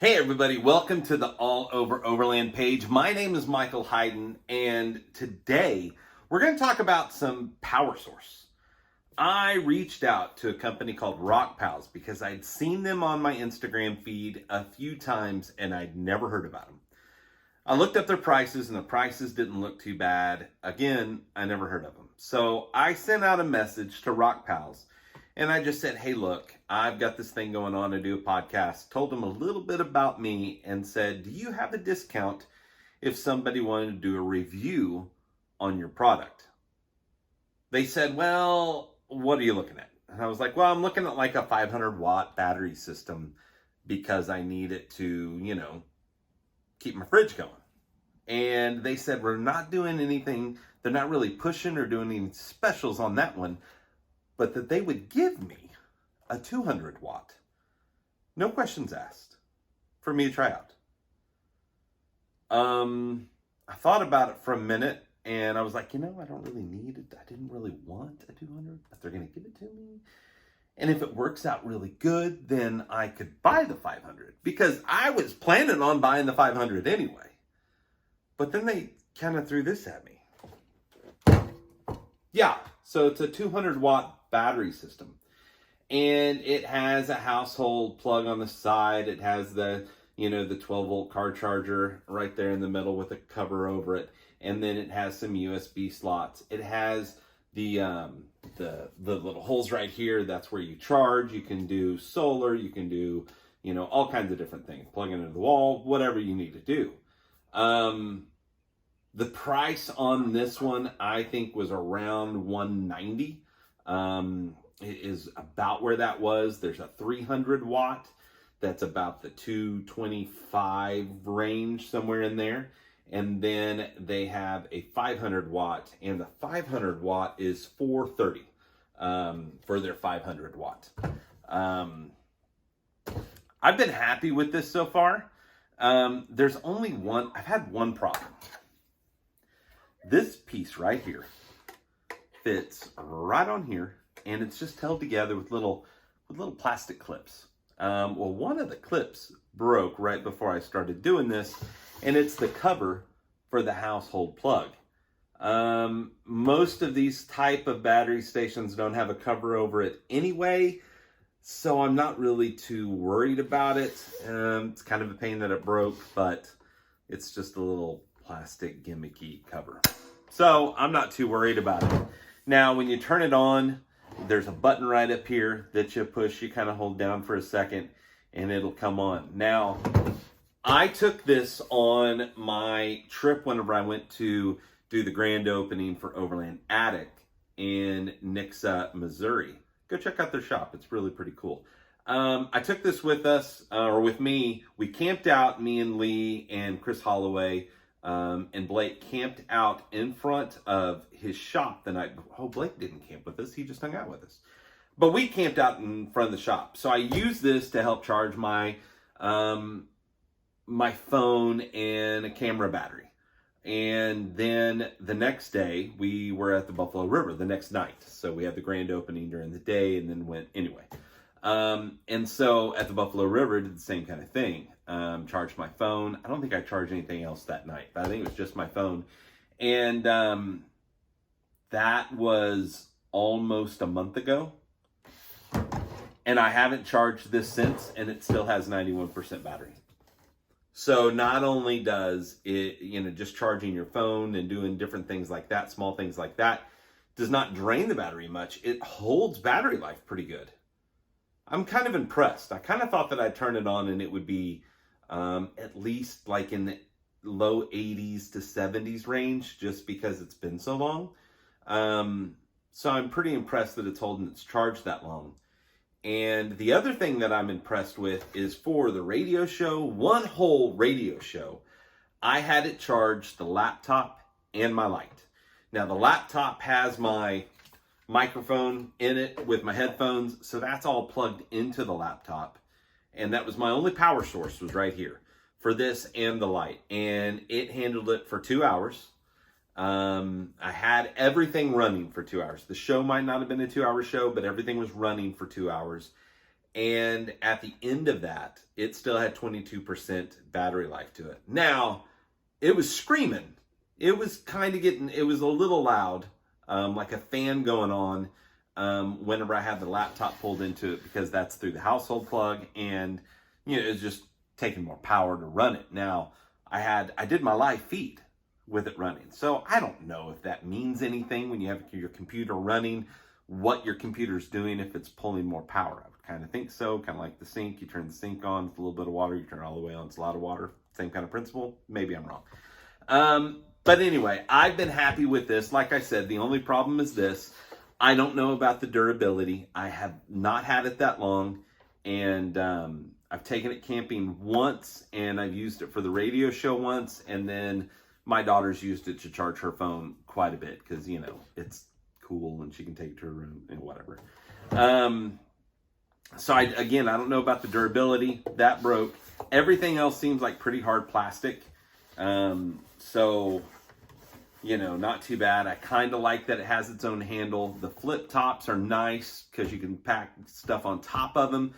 Hey everybody, welcome to the All Over Overland page. My name is Michael Hayden, and today we're going to talk about some power source. I reached out to a company called Rockpals because I'd seen them on my Instagram feed a few times and I'd never heard about them. I looked up their prices and the prices didn't look too bad. Again, I never heard of them. So I sent out a message to Rockpals and I just said, hey, look, I've got this thing going on to do a podcast. Told them a little bit about me and said, do you have a discount if somebody wanted to do a review on your product? They said, well, what are you looking at? And I was like, well, I'm looking at like a 500 watt battery system because I need it to, keep my fridge going. And they said, we're not doing anything. They're not really pushing or doing any specials on that one, but that they would give me a 200 watt, no questions asked, for me to try out. I thought about it for a minute and I was like, I don't really need it. I didn't really want a 200, but they're going to give it to me. And if it works out really good, then I could buy the 500 because I was planning on buying the 500 anyway. But then they kind of threw this at me. Yeah, so it's a 200 watt battery system. And it has a household plug on the side. It has the 12 volt car charger right there in the middle with a cover over it. And then it has some USB slots. It has the little holes right here. That's where you charge. You can do solar. You can do, all kinds of different things. Plug it into the wall, whatever you need to do. The price on this one, I think, was around $190. It is about where that was. There's a 300 watt. That's about the 225 range, somewhere in there. And then they have a 500 watt, and the 500 watt is $430 for their 500 watt. I've been happy with this so far. There's only one. I've had one problem. This piece right here fits right on here, and it's just held together with little plastic clips. Well, one of the clips broke right before I started doing this, and it's the cover for the household plug. Most of these type of battery stations don't have a cover over it anyway, so I'm not really too worried about it. It's kind of a pain that it broke, but it's just a little plastic gimmicky cover. So I'm not too worried about it. Now, when you turn it on, there's a button right up here that you push. You kind of hold down for a second and it'll come on. Now, I took this on my trip whenever I went to do the grand opening for Overland Attic in Nixa, Missouri. Go check out their shop. It's really pretty cool. I took this with us, or with me. We camped out, me and Lee and Chris Holloway and Blake camped out in front of his shop the night before. Oh, Blake didn't camp with us. He just hung out with us. But we camped out in front of the shop. So I used this to help charge my my phone and a camera battery. And then the next day, we were at the Buffalo River the next night. So we had the grand opening during the day and then went anyway. And so at the Buffalo River, I did the same kind of thing. Charged my phone. I don't think I charged anything else that night, but I think it was just my phone. And that was almost a month ago. And I haven't charged this since, and it still has 91% battery. So not only does it, just charging your phone and doing different things like that, small things like that, does not drain the battery much. It holds battery life pretty good. I'm kind of impressed. I kind of thought that I'd turn it on and it would be at least like in the low 80s to 70s range, just because it's been so long. So I'm pretty impressed that it's holding its charge that long. And the other thing that I'm impressed with is for the radio show, one whole radio show, I had it charge the laptop and my light. Now the laptop has my microphone in it with my headphones, so that's all plugged into the laptop. And that was my only power source, was right here for this and the light. And it handled it for 2 hours. I had everything running for 2 hours. The show might not have been a 2 hour show, but everything was running for 2 hours. And at the end of that, it still had 22% battery life to it. Now, it was screaming. It was kind of it was a little loud, like a fan going on whenever I had the laptop pulled into it, because that's through the household plug, and it's just taking more power to run it. Now, I did my live feed with it running. So I don't know if that means anything when you have your computer running, what your computer's doing, if it's pulling more power. I would kind of think so, kind of like the sink. You turn the sink on, it's a little bit of water, you turn it all the way on, it's a lot of water. Same kind of principle. Maybe I'm wrong. But anyway, I've been happy with this. Like I said, the only problem is this. I don't know about the durability. I have not had it that long, and I've taken it camping once, and I've used it for the radio show once, and then my daughter's used it to charge her phone quite a bit because, it's cool and she can take it to her room and whatever. So I don't know about the durability. That broke. Everything else seems like pretty hard plastic. So, not too bad. I kind of like that it has its own handle. The flip tops are nice because you can pack stuff on top of them.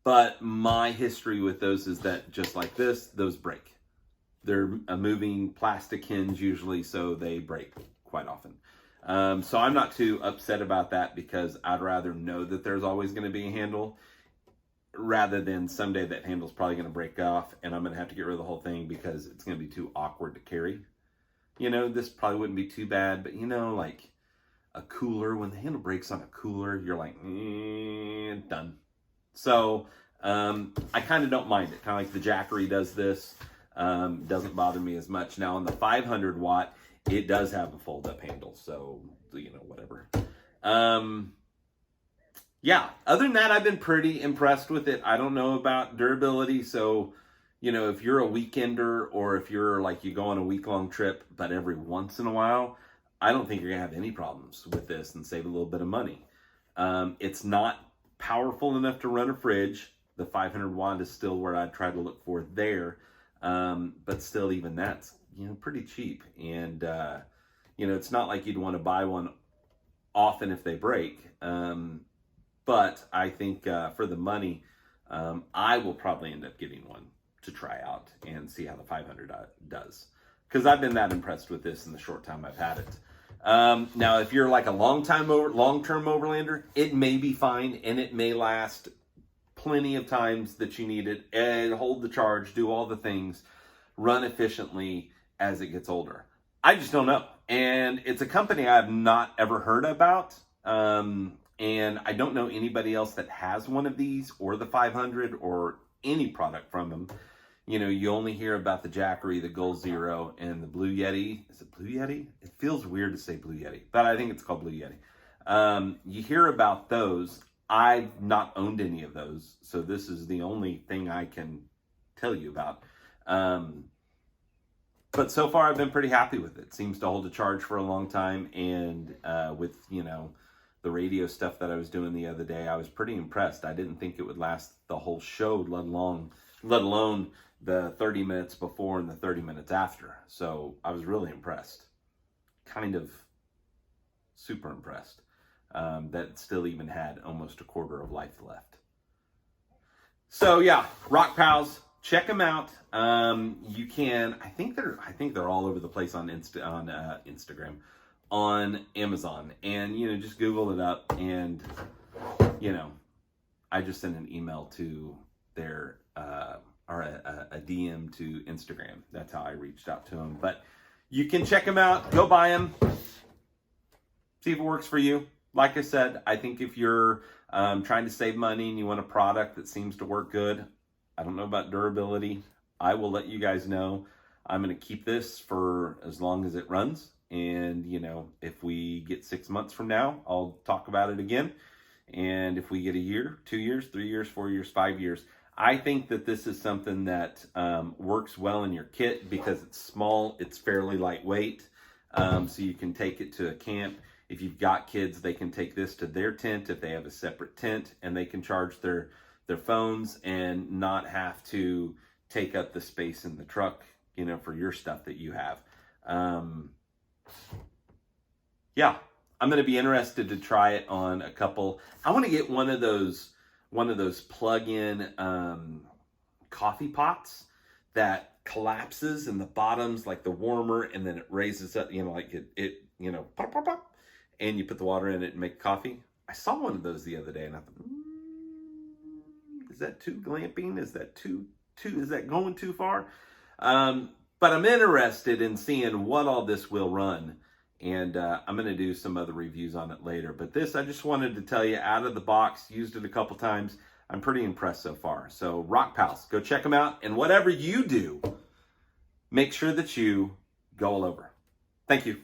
But my history with those is that just like this, those break. They're a moving plastic hinge usually, so they break quite often. So I'm not too upset about that because I'd rather know that there's always going to be a handle rather than someday that handle's probably going to break off and I'm going to have to get rid of the whole thing because it's going to be too awkward to carry. This probably wouldn't be too bad, but like a cooler, when the handle breaks on a cooler, you're like, done. So I kind of don't mind it. Kind of like the Jackery does this. Doesn't bother me as much. Now on the 500 watt, it does have a fold-up handle, so whatever. Yeah, other than that, I've been pretty impressed with it. I don't know about durability, so if you're a weekender or if you're like you go on a week-long trip, but every once in a while, I don't think you're gonna have any problems with this and save a little bit of money. It's not powerful enough to run a fridge. The 500 watt is still where I'd try to look for there. But still, even that's, pretty cheap. And, it's not like you'd want to buy one often if they break. But I think, for the money, I will probably end up getting one to try out and see how the 500 does. Because I've been that impressed with this in the short time I've had it. Now, if you're like a long-term overlander, it may be fine and it may last plenty of times that you need it and hold the charge, do all the things, run efficiently as it gets older. I just don't know. And it's a company I've not ever heard about. And I don't know anybody else that has one of these or the 500 or any product from them. You only hear about the Jackery, the Gold Zero, and the Blue Yeti. Is it Blue Yeti? It feels weird to say Blue Yeti, but I think it's called Blue Yeti. You hear about those. I've not owned any of those, so this is the only thing I can tell you about. But so far, I've been pretty happy with it. Seems to hold a charge for a long time, and with the radio stuff that I was doing the other day, I was pretty impressed. I didn't think it would last the whole show, let alone the 30 minutes before and the 30 minutes after. So I was really impressed, kind of super impressed. That still even had almost a quarter of life left. So yeah, Rockpals, check them out. You can, I think they're all over the place on Instagram, on Amazon, and just Google it up, and I just sent an email to their or a DM to Instagram. That's how I reached out to them. But you can check them out, go buy them, see if it works for you. Like I said, I think if you're trying to save money and you want a product that seems to work good, I don't know about durability. I will let you guys know. I'm going to keep this for as long as it runs. And, if we get 6 months from now, I'll talk about it again. And if we get a year, 2 years, 3 years, 4 years, 5 years, I think that this is something that works well in your kit because it's small, it's fairly lightweight, so you can take it to a camp. If you've got kids, they can take this to their tent if they have a separate tent, and they can charge their phones and not have to take up the space in the truck, for your stuff that you have. Yeah, I'm going to be interested to try it on a couple. I want to get one of those one of those plug-in coffee pots that collapses and the bottom's like the warmer, and then it raises up, like it pop, pop, pop, and you put the water in it and make coffee. I saw one of those the other day, and I thought, is that too glamping? Is that is that going too far? But I'm interested in seeing what all this will run, and I'm going to do some other reviews on it later. But this, I just wanted to tell you, out of the box, used it a couple times. I'm pretty impressed so far. So Rockpals, go check them out. And whatever you do, make sure that you go all over. Thank you.